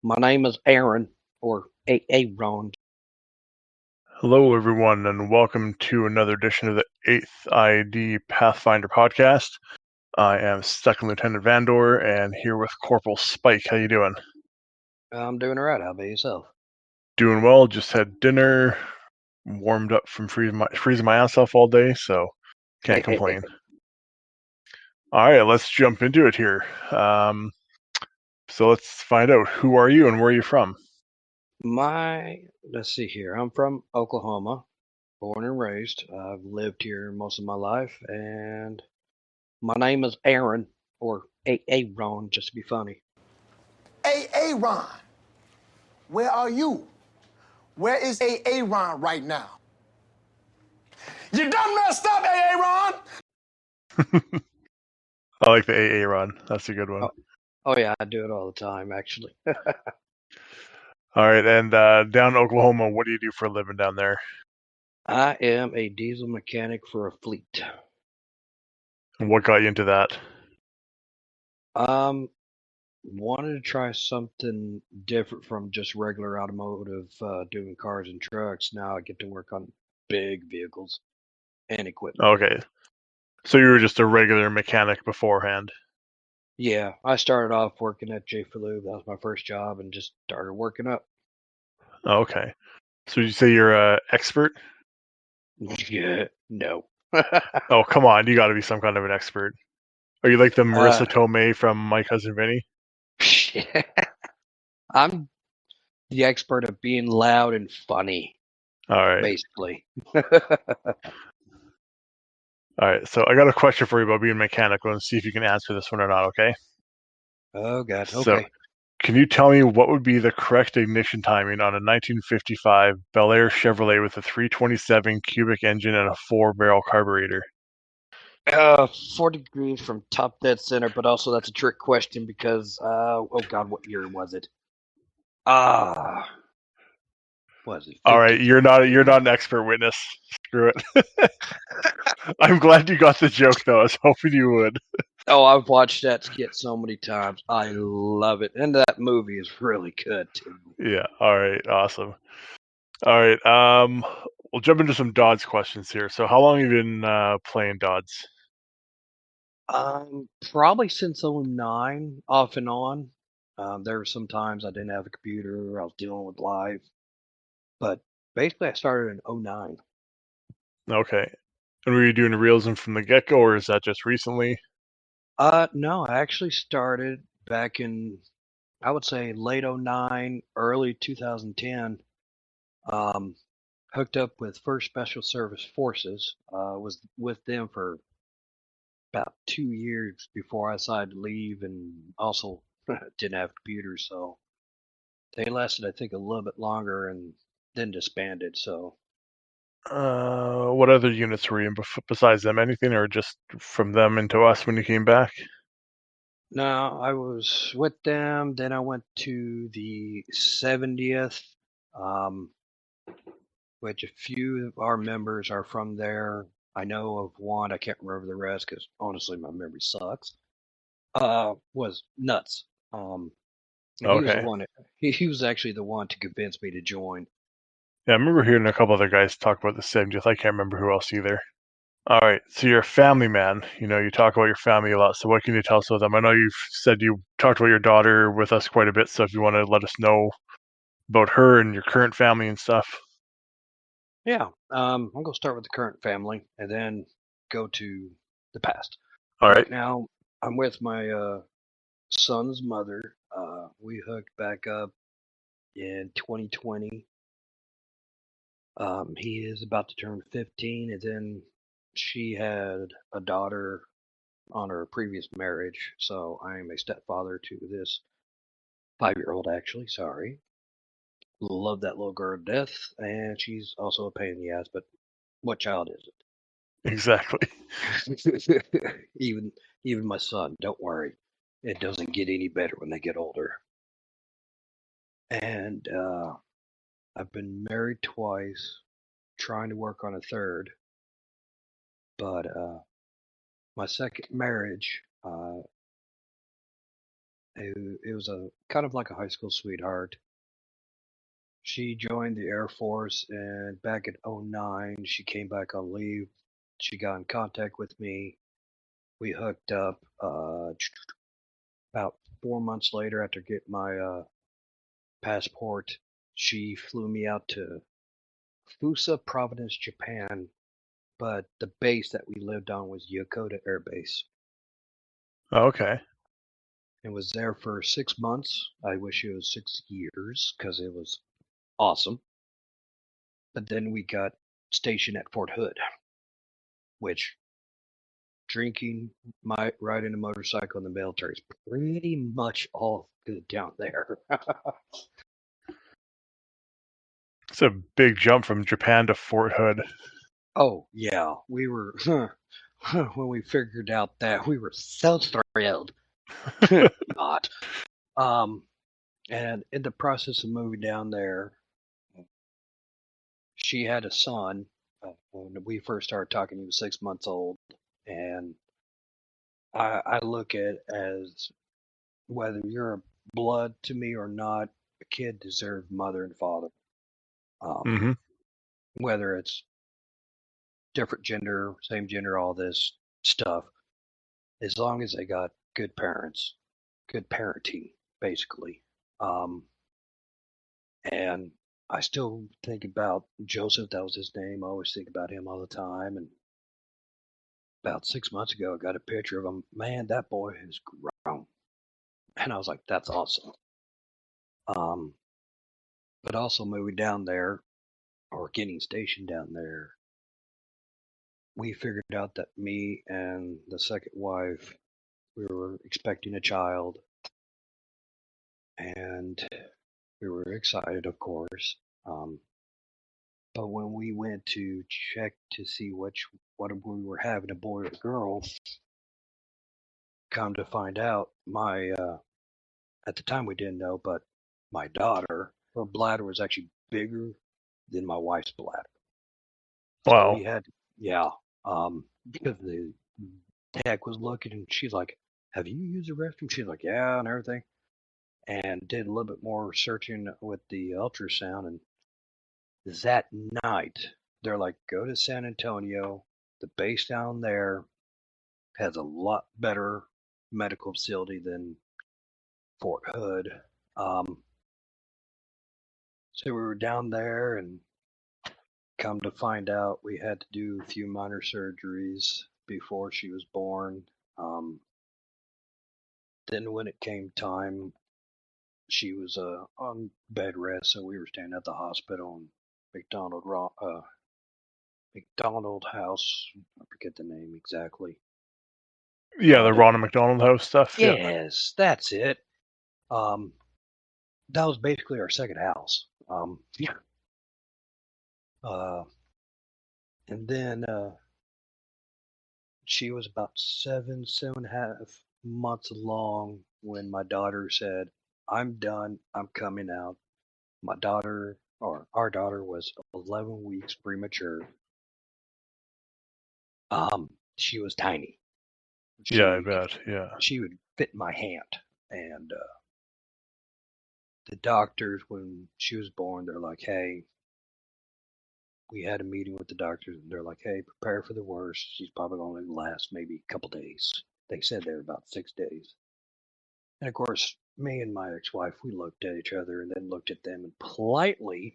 My name is Aaron, or Aaron. Hello, everyone, and welcome to another edition of the 8th ID Pathfinder podcast. I am Second Lieutenant VanDoor, and here with Corporal Spike. How you doing? I'm doing all right. How about yourself? Doing well. Just had dinner, warmed up from freezing my ass off all day, so can't complain. All right, let's jump into it here. So let's find out, who are you and where are you from? Let's see here. I'm from Oklahoma, born and raised. I've lived here most of my life, and my name is Aaron, or Aaron, just to be funny. Hey, Aaron, where are you? Where is Aaron right now? You done messed up, Aaron! I like the AA run. That's a good one. Oh yeah, I do it all the time, actually. All right, and down in Oklahoma, what do you do for a living down there? I am a diesel mechanic for a fleet. And what got you into that? Wanted to try something different from just regular automotive, doing cars and trucks. Now I get to work on big vehicles and equipment. Okay. So you were just a regular mechanic beforehand? Yeah, I started off working at J. Falou. That was my first job, and just started working up. Okay. So you say you're a expert? Yeah, no. Oh, come on. You got to be some kind of an expert. Are you like the Marissa Tomei from My Cousin Vinny? I'm the expert of being loud and funny, All right. basically. All right. So I got a question for you about being mechanical and see if you can answer this one or not, okay? Oh, God. So Okay. can you tell me what would be the correct ignition timing on a 1955 Bel Air Chevrolet with a 327 cubic engine and a 4-barrel carburetor? 40 degrees from top dead center, but also that's a trick question because, oh God, what year was it? Was it 50? All right, you're not an expert witness. Screw it. I'm glad you got the joke, though. I was hoping you would. Oh, I've watched that skit so many times. I love it, and that movie is really good too. Yeah. All right. Awesome. All right. We'll jump into some Dodds questions here. So, how long have you been playing Dodds? Probably since '09, off and on. There were some times I didn't have a computer, I was dealing with life, but basically I started in '09. Okay. And were you doing realism from the get-go, or is that just recently? No, I actually started back in, I would say, late '09, early 2010. Hooked up with First Special Service Forces. Was with them for about 2 years before I decided to leave, and also didn't have computers, so they lasted, I think, a little bit longer and then disbanded. So What other units were you in besides them? Anything, or just from them into us when you came back? no, I was with them. Then I went to the 70th, um, which a few of our members are from there. I know of one. I can't remember the rest because honestly, my memory sucks. Was nuts. And he was the Okay. one. He was actually the one to convince me to join. Yeah, I remember hearing a couple other guys talk about the 70th. I can't remember who else either. All right, so you're a family man. You talk about your family a lot. So what can you tell us about them? I know you've said you talked about your daughter with us quite a bit. So if you want to let us know about her and your current family and stuff. Yeah, I'm gonna start with the current family and then go to the past. All right. Right now, I'm with my son's mother. We hooked back up in 2020. He is about to turn 15, and then she had a daughter on her previous marriage. So I am a stepfather to this 5-year-old, actually. Sorry. Love that little girl to death, and she's also a pain in the ass, but what child isn't? Exactly. even even my son, don't worry. It doesn't get any better when they get older. And I've been married twice, trying to work on a third, but my second marriage It was a kind of like a high school sweetheart. She joined the Air Force, and back in '09, she came back on leave. She got in contact with me. We hooked up about 4 months later after getting my passport. She flew me out to Fusa, Providence, Japan, but the base that we lived on was Yokota Air Base. Oh, okay. And was there for 6 months. I wish it was 6 years because it was awesome. But then we got stationed at Fort Hood, which drinking, riding a motorcycle in the military is pretty much all good down there. It's a big jump from Japan to Fort Hood. Oh yeah, we were when we figured out that we were so thrilled. Not. And in the process of moving down there, she had a son. When we first started talking, he was 6 months old, and I look at it as whether you're a blood to me or not, a kid deserves mother and father. hmm Whether it's different gender, same gender, all this stuff, as long as they got good parents, good parenting, basically. Um, and I still think about Joseph, that was his name. I always think about him all the time. And about 6 months ago, I got a picture of him. Man, that boy has grown. And I was like, that's awesome. But also moving down there or getting stationed down there, we figured out that me and the second wife, we were expecting a child, and we were excited, of course. But when we went to check to see what we were having, a boy or a girl, come to find out, my at the time we didn't know, but my daughter, her bladder was actually bigger than my wife's bladder. So Wow. we had, yeah, because the tech was looking, and she's like, "Have you used the restroom?" She's like, "Yeah," and everything, and did a little bit more searching with the ultrasound. And that night, they're like, "Go to San Antonio. The base down there has a lot better medical facility than Fort Hood." Um, so we were down there, and come to find out, we had to do a few minor surgeries before she was born. Um, then when it came time, she was on bed rest, so we were staying at the hospital in McDonald House. I forget the name exactly. Yeah, the But Ronald McDonald House stuff. Yeah. yes, that's it. Um, that was basically our second house. Yeah. And then she was about 7.5 months along when my daughter said, "I'm done. I'm coming out." My daughter, or our daughter, was 11 weeks premature. She was tiny. Yeah, I She bet. Yeah. she would fit in my hand, and the doctors, when she was born, they're like, "Hey," we had a meeting with the doctors, and they're like, "Hey, prepare for the worst. She's probably going to last maybe a couple days." They said they were about 6 days. And of course, me and my ex-wife, we looked at each other and then looked at them and politely,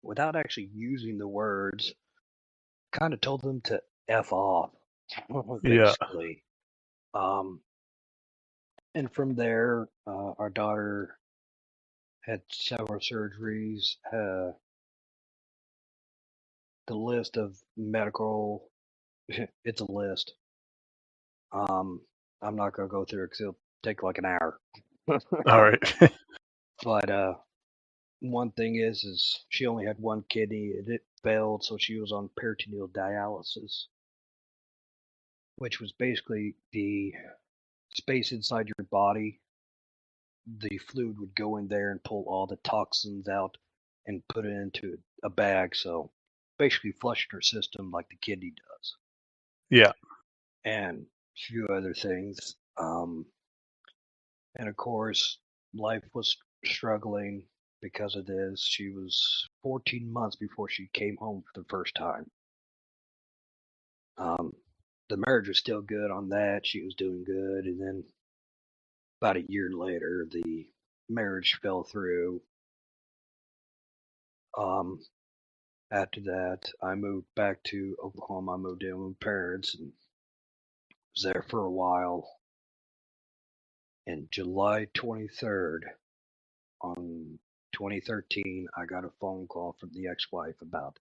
without actually using the words, kind of told them to F off, Yeah. basically. Um, and from there, our daughter had several surgeries. The list of medical, it's a list. Um, I'm not going to go through it because it'll take like an hour. All right. But one thing is she only had one kidney and it failed, so she was on peritoneal dialysis, which was basically the space inside your body. The fluid would go in there and pull all the toxins out and put it into a bag. So basically flushing her system like the kidney does. Yeah. And a few other things. And of course, life was struggling because of this. She was 14 months before she came home for the first time. The marriage was still good on that. She was doing good. And then about a year later, the marriage fell through. After that, I moved back to Oklahoma. I moved in with my parents and was there for a while. And July 23rd on 2013, I got a phone call from the ex-wife about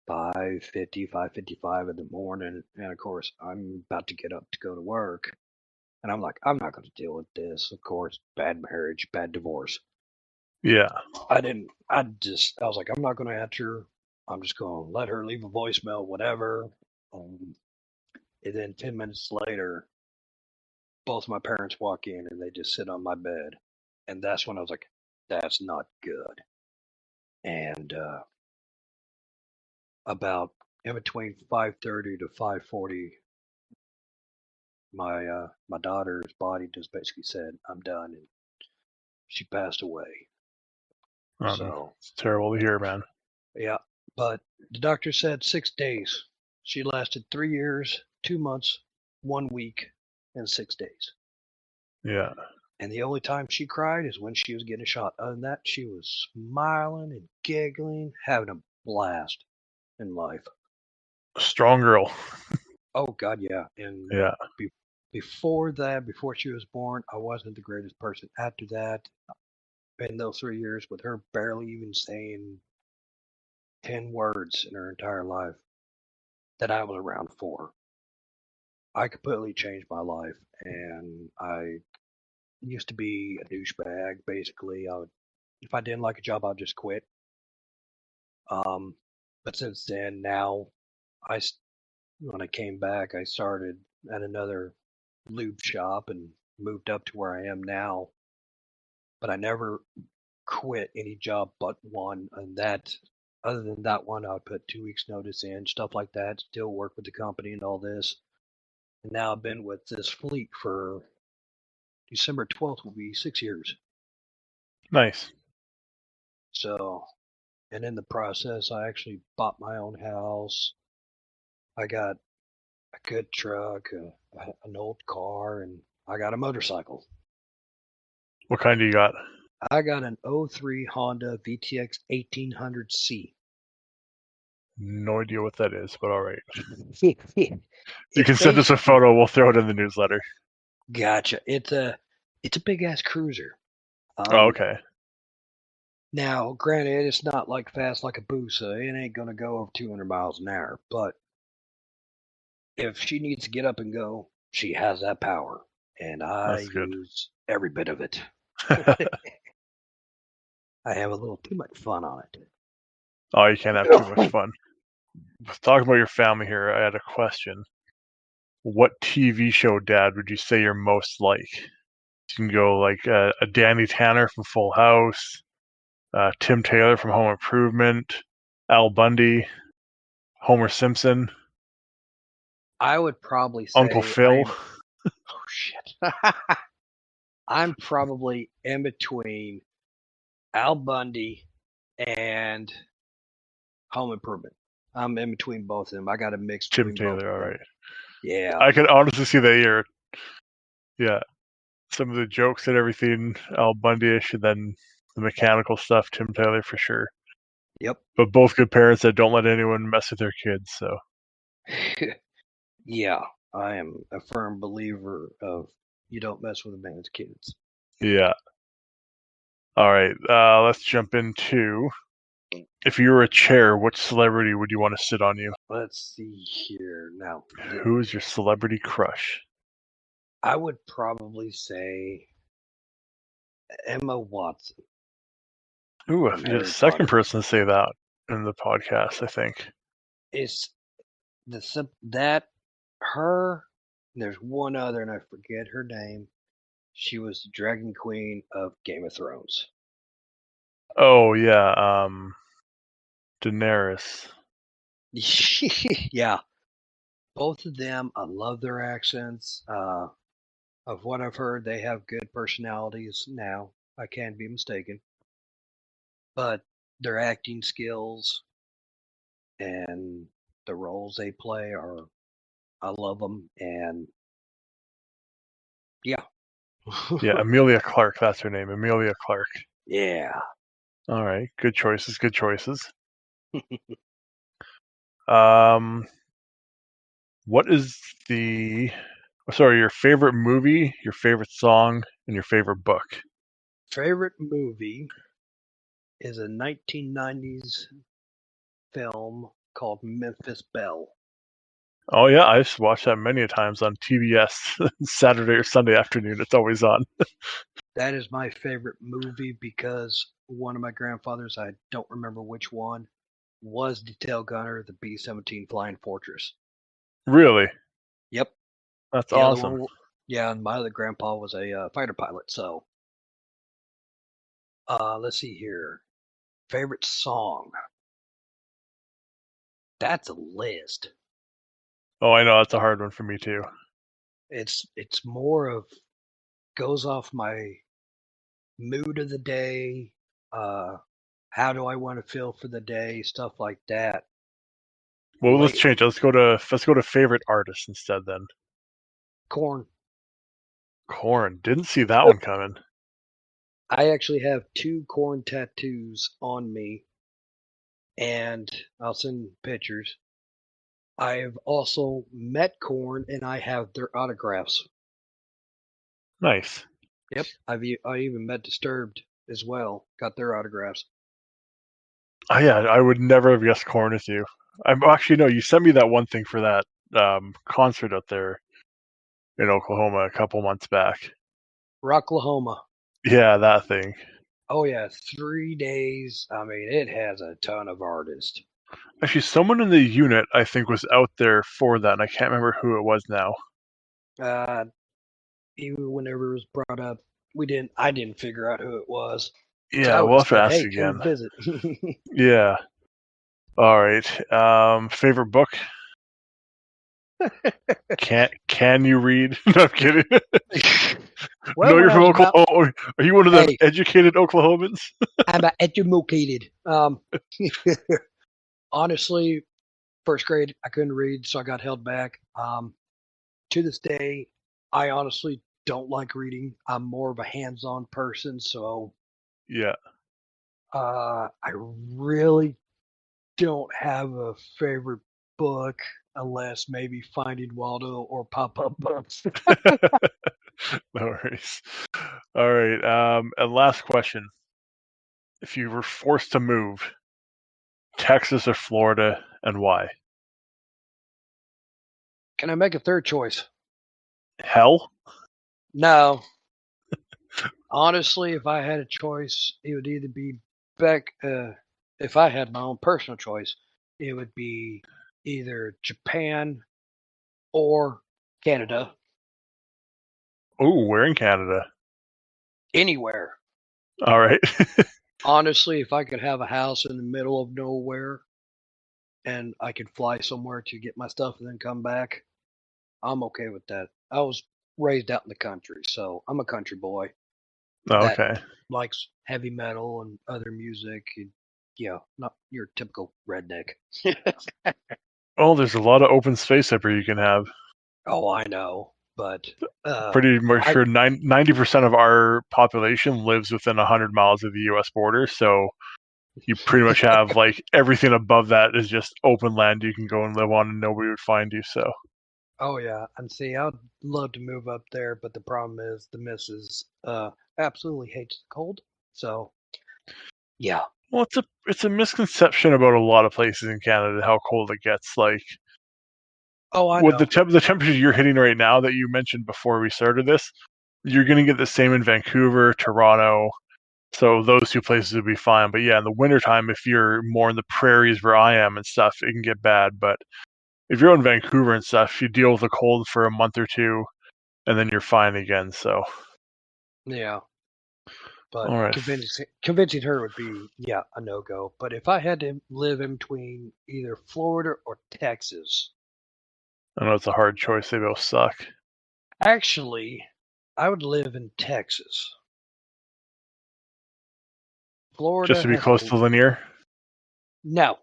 5:55 in the morning. And of course, I'm about to get up to go to work. And I'm like, I'm not going to deal with this. Of course, bad marriage, bad divorce. Yeah. I was like, I'm not going to answer. I'm just going to let her leave a voicemail, whatever. And then 10 minutes later, both my parents walk in and they just sit on my bed. And that's when I was like, that's not good. And about in between 5:30 to 5:40, my daughter's body just basically said, I'm done. And she passed away. So It's terrible to hear, man. yeah, but the doctor said 6 days. She lasted 3 years, 2 months, 1 week, and 6 days. Yeah. And the only time she cried is when she was getting shot. Other than that, she was smiling and giggling, having a blast in life. Strong girl. Oh God, yeah. And Yeah. before that, before she was born, I wasn't the greatest person. After that, in those 3 years, with her barely even saying 10 words in her entire life that I was around for, I completely changed my life. And I used to be a douchebag. Basically, if I didn't like a job, I'd just quit. But since then, now when I came back, I started at another lube shop and moved up to where I am now. But I never quit any job but one, and other than that one, I would put 2 weeks notice in, stuff like that. Still work with the company and all this. And now I've been with this fleet for December 12th will be 6 years. Nice. So, and in the process, I actually bought my own house. I got a good truck, an old car, and I got a motorcycle. What kind do you got? I got an 03 Honda VTX 1800C. No idea what that is, but all right. You can send us a photo. We'll throw it in the newsletter. Gotcha. It's a big ass cruiser. Okay. Now, granted, it's not like fast like a Busa. It ain't gonna go over 200 miles an hour. But if she needs to get up and go, she has that power, and I use every bit of it. I have a little too much fun on it. Oh, you can't have too much fun. Talking about your family here, I had a question. What TV show, Dad, would you say you're most like? You can go like a Danny Tanner from Full House, Tim Taylor from Home Improvement, Al Bundy, Homer Simpson. I would probably say Uncle Phil. Oh shit! I'm probably in between Al Bundy and Home Improvement. I'm in between both of them. I got a mix between Tim both. Taylor, all right. Yeah. I can honestly see that here. Yeah. Some of the jokes and everything, Al Bundy-ish, and then the mechanical stuff, Tim Taylor for sure. Yep. But both good parents that don't let anyone mess with their kids, so. Yeah, I am a firm believer of you don't mess with a man's kids. Yeah. All right, let's jump into, if you were a chair, what celebrity would you want to sit on you? Let's see here. Now, who is your celebrity crush? I would probably say Emma Watson. Ooh, you're the second person to say that in the podcast, I think. It's her. There's one other, and I forget her name. She was the Dragon Queen of Game of Thrones. Oh yeah, Daenerys. Yeah, both of them. I love their accents. Of what I've heard, they have good personalities now. I can be mistaken. But their acting skills and the roles they play I love them. And yeah. Yeah, Amelia Clark, that's her name, Amelia Clark. Yeah. All right, good choices, good choices. What is your favorite movie, your favorite song, and your favorite book? Favorite movie is a 1990s film called Memphis Belle. Oh yeah, I just watched that many times on TBS Saturday or Sunday afternoon. It's always on. That is my favorite movie because one of my grandfathers, I don't remember which one, was the tail gunner of the B-17 Flying Fortress. Really? Yep. That's The other awesome. one, yeah, and my other grandpa was a fighter pilot. So, let's see here. Favorite song. That's a list. Oh, I know, that's a hard one for me too. It's more of goes off my mood of the day. How do I want to feel for the day? Stuff like that. Well, let's change it. Let's go to favorite artist instead then. Corn. Korn. Didn't see that one coming. I actually have 2 Corn tattoos on me, and I'll send pictures. I've also met Corn, and I have their autographs. Nice. Yep, I even met Disturbed as well. Got their autographs. Oh yeah, I would never have guessed Korn with you. I'm actually no. You sent me that one thing for that concert out there in Oklahoma a couple months back. Rocklahoma. Yeah, that thing. Oh yeah, 3 days. I mean, it has a ton of artists. Actually, someone in the unit I think was out there for that, and I can't remember who it was now. Even whenever it was brought up, I didn't figure out who it was. So Yeah, I would we'll have have to said, ask "Hey, again. come visit." Yeah. All right. Favorite book? Can you read? No, I'm kidding. Well, No, when you're I from was about, Oklahoma. Are you one of them hey, educated Oklahomans? I'm educated. Honestly, first grade I couldn't read, so I got held back. To this day, I honestly don't like reading. I'm more of a hands-on person, so Yeah. I really don't have a favorite book unless maybe Finding Waldo or pop-up books. No worries. All right. And last question: if you were forced to move, Texas or Florida, and why? Can I make a third choice? Hell? No. Honestly, if I had a choice, it would either be back. If I had my own personal choice, it would be either Japan or Canada. Oh, we're in Canada. Anywhere. All right. Honestly, if I could have a house in the middle of nowhere and I could fly somewhere to get my stuff and then come back, I'm okay with that. I was raised out in the country, so I'm a country boy that Okay. likes heavy metal and other music. Yeah, not your typical redneck. Well, there's a lot of open space up here you can have. Oh, I know, but Pretty much I sure 90% of our population lives within 100 miles of the U.S. border, so you pretty much have like everything above that is just open land you can go and live on, and nobody would find you. So, oh yeah, and see, I'd love to move up there, but the problem is the missus absolutely hates the cold. So yeah. well, it's a misconception about a lot of places in Canada how cold it gets. Like Oh, I with know. the temperature you're hitting right now that you mentioned before we started this, you're going to get the same in Vancouver, Toronto. So those two places would be fine. But yeah, in the wintertime, if you're more in the prairies where I am and stuff, it can get bad. But if you're in Vancouver and stuff, you deal with the cold for a month or two, and then you're fine again. So, Yeah, but all right. convincing her would be a no go. But if I had to live in between either Florida or Texas, I know it's a hard choice. They both suck. actually, I would live in Texas. Florida Just to be has close to linear? no.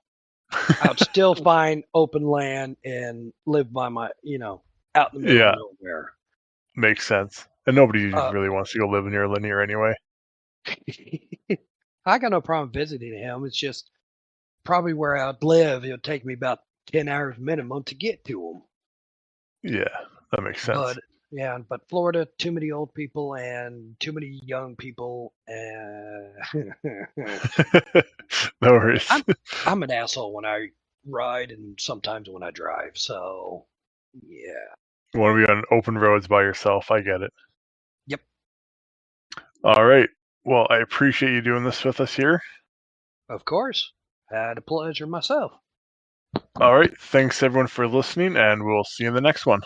I would still find open land and live by my, out in the middle Yeah, of nowhere. makes sense. And nobody Uh, really wants to go live near linear anyway. I got no problem visiting him. It's just probably where I'd live. It would take me about 10 hours minimum to get to him. Yeah, that makes sense. But Florida, too many old people and too many young people. And No worries. I'm an asshole when I ride and sometimes when I drive. So, yeah. You want to be on open roads by yourself. I get it. Yep. All right. Well, I appreciate you doing this with us here. Of course. Had a pleasure myself. All right. Thanks, everyone, for listening, and we'll see you in the next one.